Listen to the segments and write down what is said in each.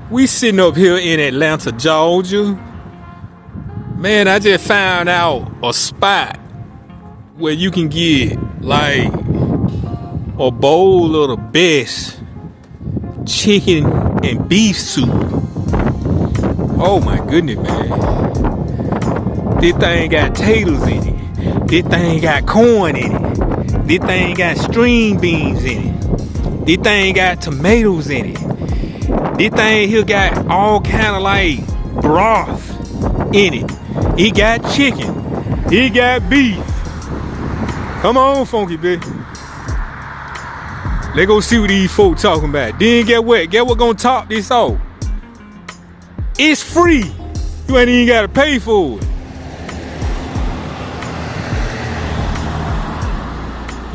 We sitting up here in Atlanta, Georgia. Man, I just found out a spot where you can get like a bowl of the best chicken and beef soup. Oh my goodness, man. This thing got taters in it. This thing got corn in it. This thing got string beans in it. This thing got tomatoes in it. This thing here got all kind of like broth in it. It got chicken. It got beef. Come on, funky bitch. Let's go see what these folks talking about. Then get what? Get what gonna top this off? It's free. You ain't even gotta pay for it.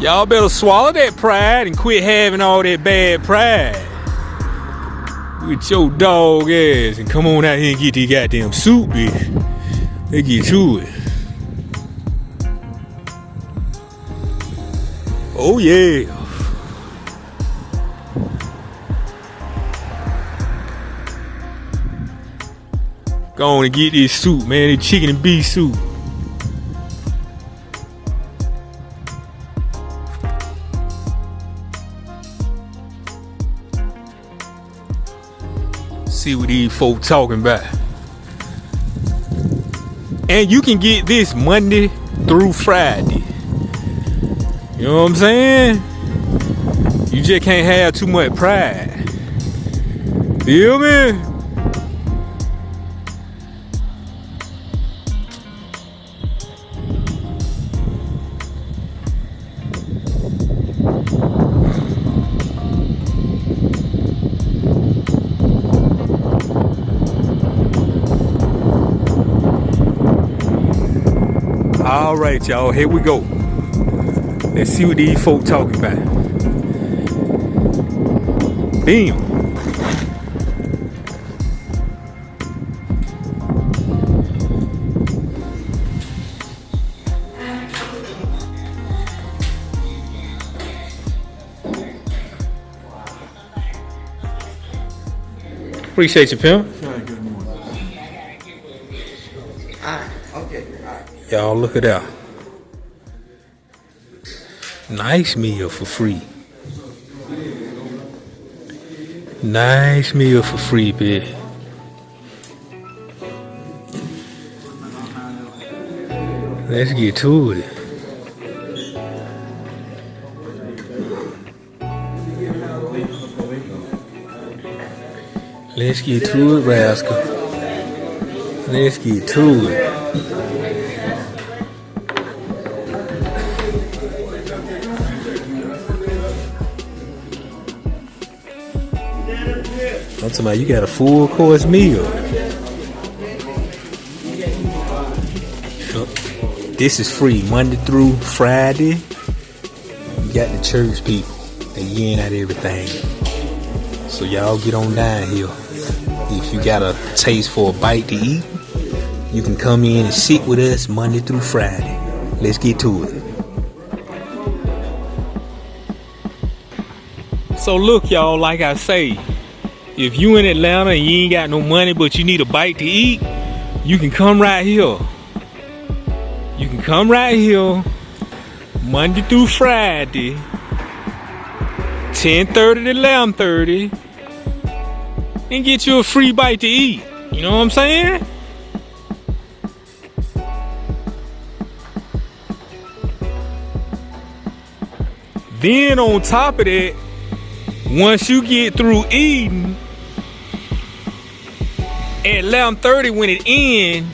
Y'all better swallow that pride and quit having all that bad pride with your dog ass and come on out here and get the goddamn soup, bitch. Let's get to it. Oh yeah. Go on and get this soup, man. This chicken and beef soup. See what these folk talking about. And you can get this Monday through Friday. You know what I'm saying? You just can't have too much pride. Feel me? All right, y'all, here we go. Let's see what these folk talking about. Bam. Appreciate you, pimp. Y'all look at that. Nice meal for free. Nice meal for free, bitch. Let's get to it. Let's get to it, rascal. Let's get to it. I'm talking about you got a full course meal. This is free Monday through Friday. You got the church people. They yin out everything. So y'all get on down here. If you got a taste for a bite to eat, you can come in and sit with us Monday through Friday. Let's get to it. So look, y'all, like I say, if you in Atlanta and you ain't got no money but you need a bite to eat, you can come right here. You can come right here Monday through Friday, 10:30 to 11:30, and get you a free bite to eat. You know what I'm saying? Then on top of that, once you get through eating, at 11:30 when it ends,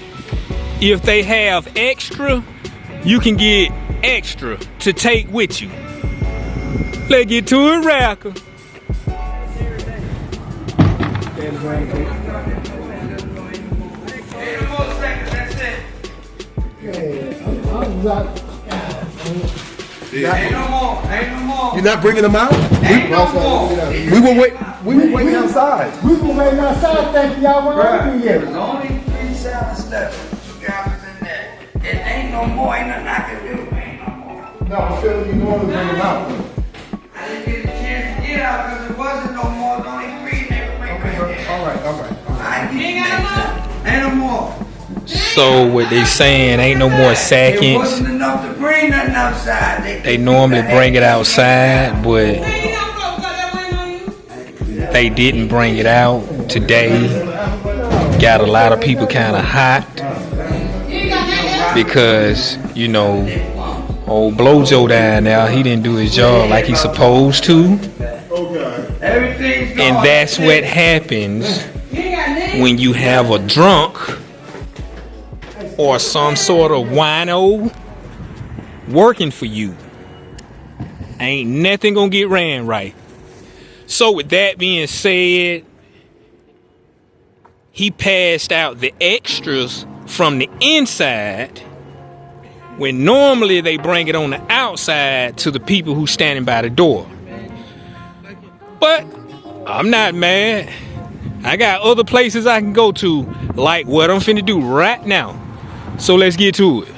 if they have extra, you can get extra to take with you. Let's get to it, Racker. Ain't no more. You're not bringing them out? Ain't no more. We were waiting outside. We were waiting outside. Thank y'all for opening yet. There's only 3 salads left. 2 gallons in there. It ain't no more. Ain't nothing I can do. Ain't no more. No, still you normally bring them out. I didn't get a chance to get out because it wasn't no more. It's only 3 they were making Okay, right there. all right. I get you next time. Ain't no more. So what they saying ain't no more It seconds. wasn't enough to bring nothing outside. They normally bring it outside, but they didn't bring it out today. Got a lot of people kind of hot because, you know, old Blojo down there, he didn't do his job like he's supposed to. Everything's gone. And that's what happens when you have a drunk or some sort of wino working for you. Ain't nothing gonna get ran right. So with that being said, he passed out the extras from the inside when normally they bring it on the outside to the people who standing by the door. But I'm not mad. I got other places I can go to, like what I'm finna do right now. So let's get to it.